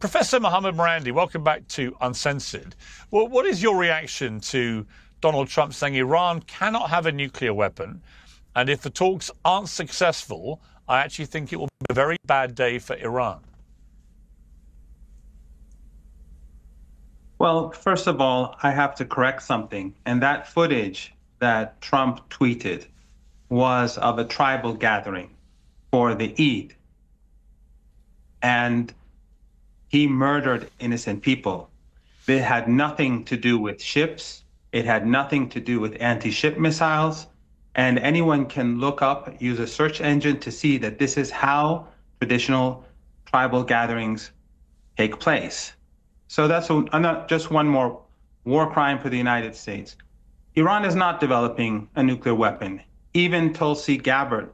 Professor Mohammad Marandi, welcome back to Uncensored. Well, what is your reaction to Donald Trump saying Iran cannot have a nuclear weapon, and if the talks aren't successful, I actually think it will be a very bad day for Iran? Well, first of all, I have to correct something, and that footage that Trump tweeted was of a tribal gathering for the Eid, and he murdered innocent people. It had nothing to do with ships. It had nothing to do with anti-ship missiles. And anyone can look up, use a search engine to see that this is how traditional tribal gatherings take place. So that's just one more war crime for the United States. Iran is not developing a nuclear weapon. Even Tulsi Gabbard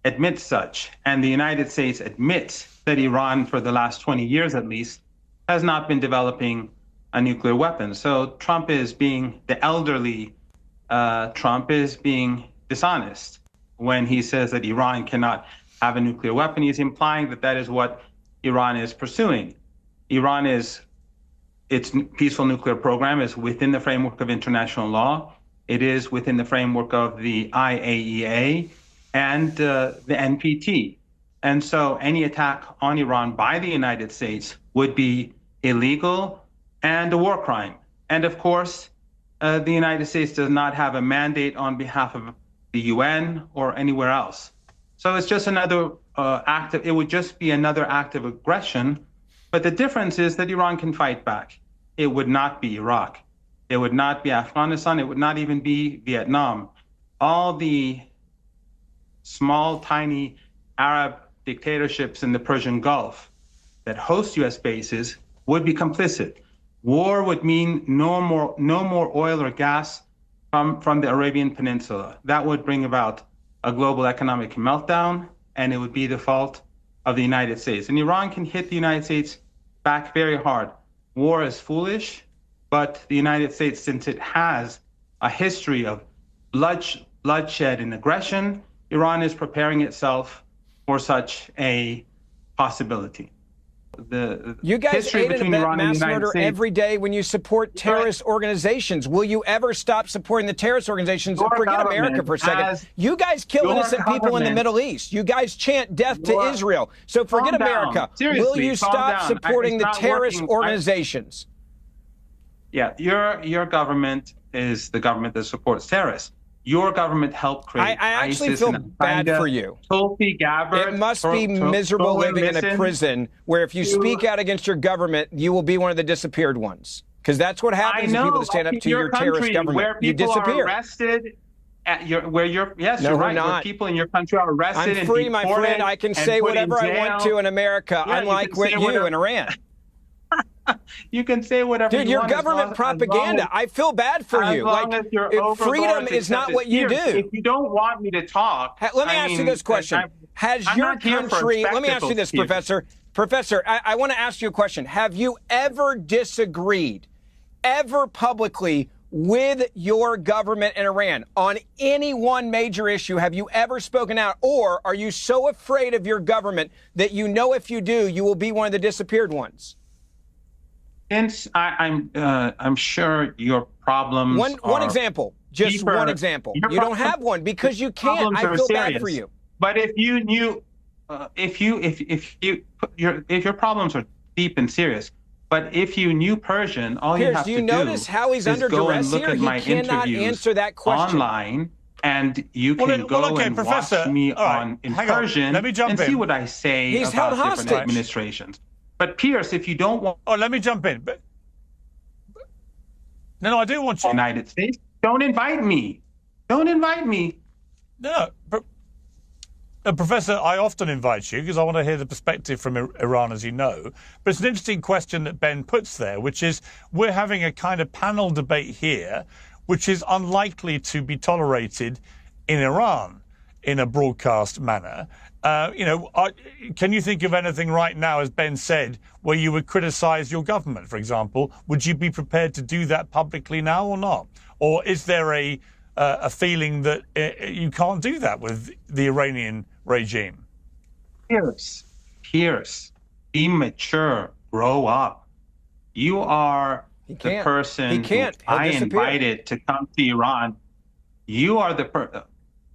admits such, and the United States admits that Iran, for the last 20 years at least, has not been developing a nuclear weapon. So Trump is being, the elderly Trump is being dishonest when he says that Iran cannot have a nuclear weapon. He's implying that that is what Iran is pursuing. Its peaceful nuclear program is within the framework of international law. It is within the framework of the IAEA and the NPT. And so any attack on Iran by the United States would be illegal and a war crime. And of course, the United States does not have a mandate on behalf of the UN or anywhere else. So it's just another it would just be another act of aggression. But the difference is that Iran can fight back. It would not be Iraq. It would not be Afghanistan. It would not even be Vietnam. All the small, tiny Arab dictatorships in the Persian Gulf that host U.S. bases would be complicit. War would mean no more oil or gas from the Arabian Peninsula. That would bring about a global economic meltdown, and it would be the fault of the United States. And Iran can hit the United States back very hard. War is foolish, but the United States, since it has a history of bloodshed and aggression, Iran is preparing itself for such a possibility. You guys aid and abet mass murder every day when you support terrorist organizations. Will you ever stop supporting the terrorist organizations? Forget America for a second. You guys kill innocent people in the Middle East. You guys chant death to Israel. So forget America. Will you stop supporting the terrorist organizations? Yeah, your government is the government that supports terrorists. Your government helped create I actually ISIS feel bad for you. Tulsi Gabbard. It must be miserable living in a prison where if you speak out against your government, you will be one of the disappeared ones. Because that's what happens to people that stand up to your terrorist government. Where people are arrested where people in your country are arrested. I'm free, my friend. I can say whatever I want to in America, unlike you in Iran. You can say whatever you want. Dude, your government propaganda. I feel bad for you. Like, freedom is not what you do. If you don't want me to talk, let me ask you this question. Has your country, let me ask you this, Professor. Professor, I want to ask you a question. Have you ever disagreed, ever publicly, with your government in Iran on any one major issue? Have you ever spoken out? Or are you so afraid of your government that you know if you do, you will be one of the disappeared ones? Since I'm sure your problems one example, just deeper. One example. You don't have one because you can't. I feel bad for you. But if you knew, if your problems are deep and serious, but if you knew Persian, all you have to do notice how he's under duress here? He cannot answer that question online, and you can go and Professor, watch me in Persian and see what I say he's about held different administrations. But Piers, if you don't want... Oh, let me jump in. But no, I do want you... United States, don't invite me. Don't invite me. No, Professor, I often invite you because I want to hear the perspective from Iran, as you know. But it's an interesting question that Ben puts there, which is we're having a kind of panel debate here, which is unlikely to be tolerated in Iran in a broadcast manner. Can you think of anything right now, as Ben said, where you would criticize your government, for example? Would you be prepared to do that publicly now or not? Or is there a feeling that you can't do that with the Iranian regime? Piers, be mature grow up. You are the person who I invited to come to Iran. You are the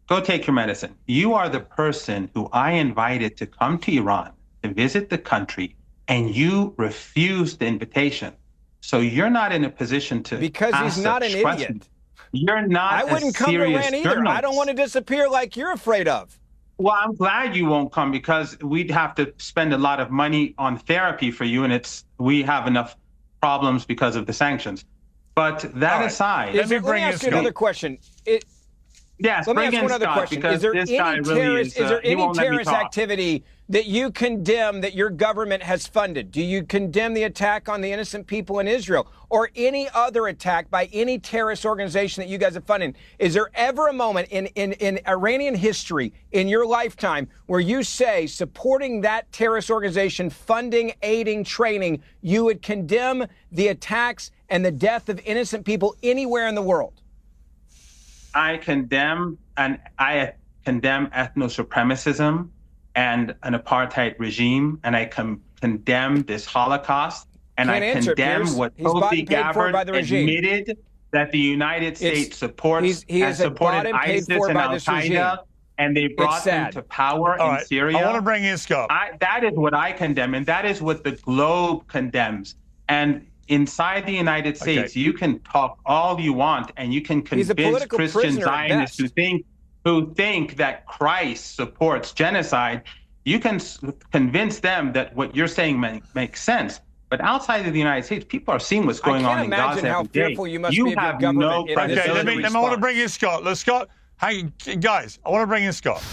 go take your medicine. You are the person who I invited to come to Iran to visit the country, and you refused the invitation. So you're not in a position to because he's not an idiot. You're not. I wouldn't come to Iran either. Journalist. I don't want to disappear like you're afraid of. Well, I'm glad you won't come because we'd have to spend a lot of money on therapy for you, and we have enough problems because of the sanctions. But that aside, let me ask you another question. Yes, let me ask you another question. Is there any terrorist activity that you condemn that your government has funded? Do you condemn the attack on the innocent people in Israel or any other attack by any terrorist organization that you guys have funded? Is there ever a moment in Iranian history in your lifetime where you say supporting that terrorist organization, funding, aiding, training, you would condemn the attacks and the death of innocent people anywhere in the world? I condemn ethno-supremacism and an apartheid regime, and I condemn this Holocaust, and I condemn what Tulsi Gabbard admitted that the United States supported ISIS and Al-Qaeda, and they brought them to power in Syria. I want to bring in Scott. That is what I condemn, and that is what the globe condemns. And inside the United States, you can talk all you want, and you can convince Christian Zionists who think that Christ supports genocide. You can convince them that what you're saying makes sense. But outside of the United States, people are seeing what's going on in Gaza every day. Fearful you must be of your government. I want to bring in Scott. Scott, hey, guys, I want to bring in Scott.